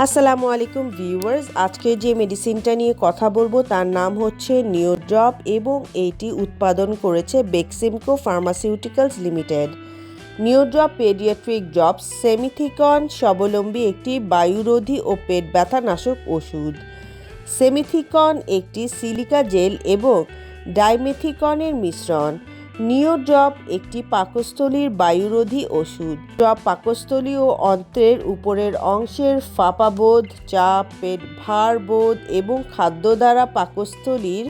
আসসালামু আলাইকুম ভিউয়ার্স, আজকে যে মেডিসিনটা নিয়ে কথা বলবো তার নাম হচ্ছে নিওড্রপ এবং এইটি উৎপাদন করেছে Beximco pharmaceuticals limited. Neodrop paediatric drops simethicone স্বাবলম্বী একটি বায়ুরোধী ও পেট ব্যথা নাশক ওষুধ। সেমিথিকন একটি সিলিকা জেল এবং ডাইমেথিকনের মিশ্রণ। নিওড্রপ একটি পাকস্থলীর বায়ুরোধী ওষুধ। ড্রপ পাকস্থলী ও অন্ত্রের উপরের অংশের ফাঁপাবোধ, চাপ, পেট ভার বোধ এবং খাদ্য দ্বারা পাকস্থলীর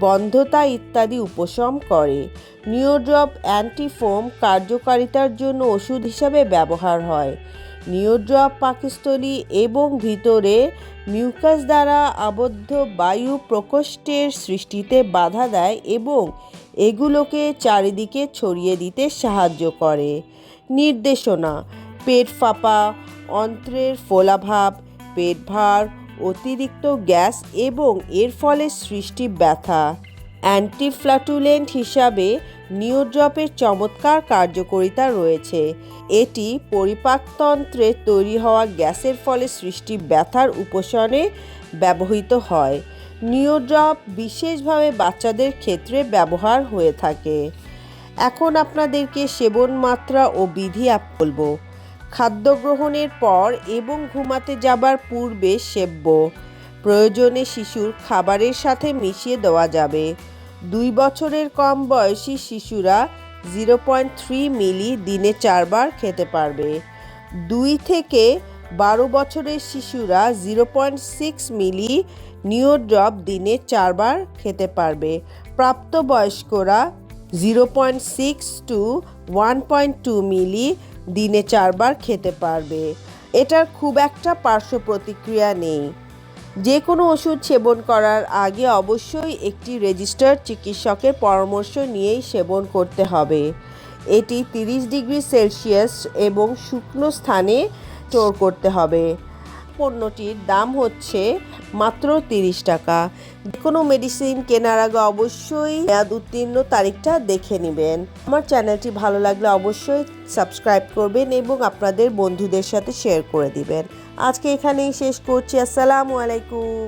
বন্ধতা ইত্যাদি উপশম করে। নিওড্রপ অ্যান্টিফোম কার্যকারিতার জন্য ওষুধ হিসাবে ব্যবহার হয়। নিওড্রপ পাকস্থলী এবং ভিতরে মিউকাস দ্বারা আবদ্ধ বায়ু প্রকোষ্ঠের সৃষ্টিতে বাধা দেয় এবং এগুলোকে চারিদিকে ছড়িয়ে দিতে সাহায্য করে। নির্দেশনা: পেট ফাঁপা, অন্ত্রের ফোলাভাব, পেট ভার, অতিরিক্ত গ্যাস এবং এর ফলে সৃষ্টি ব্যথা। অ্যান্টিফ্ল্যাটুলেন্ট হিসাবে নিওড্রপের চমৎকার কার্যকারিতা রয়েছে। এটি পরিপাকতন্ত্রে তৈরি হওয়া গ্যাসের ফলে সৃষ্টি ব্যথার উপশমনে ব্যবহৃত হয়। নিওড্রপ বিশেষভাবে বাচ্চাদের ক্ষেত্রে ব্যবহার হয়ে থাকে। এখন আপনাদেরকে সেবন মাত্রা ও বিধি বলবো। খাদ্য গ্রহণের পর এবং ঘুমাতে যাবার পূর্বে সেব্য। প্রয়োজনে শিশুর খাবারের সাথে মিশিয়ে দেওয়া যাবে। 2 বছরের কম বয়সী শিশুরা 0.3 মিলি দিনে 4 বার খেতে পারবে। 2 থেকে 12 বছরের শিশুরা 0.6 মিলি নিওড্রপ দিনে 4 বার খেতে পারবে। প্রাপ্তবয়স্করা 0.6 টু 1.2 মিলি দিনে 4 বার খেতে পারবে। এটার খুব একটা পার্শ্ব প্রতিক্রিয়া নেই। যে কোনো ওষুধ সেবন করার আগে অবশ্যই একটি রেজিস্টার্ড চিকিৎসকের পরামর্শ নিয়েই সেবন করতে হবে। এটি 30 ডিগ্রি সেলসিয়াস এবং শুকনো স্থানে স্টোর করতে হবে। পণ্যটির দাম হচ্ছে মাত্র 30 টাকা। যে কোনো মেডিসিন কেনার আগে অবশ্যই মেয়াদ উত্তীর্ণ তারিখটা দেখে নেবেন। আমার চ্যানেলটি ভালো লাগলে অবশ্যই সাবস্ক্রাইব করবেন এবং আপনাদের বন্ধুদের সাথে শেয়ার করে দিবেন। আজকে এখানেই শেষ করছি। আসসালামু আলাইকুম।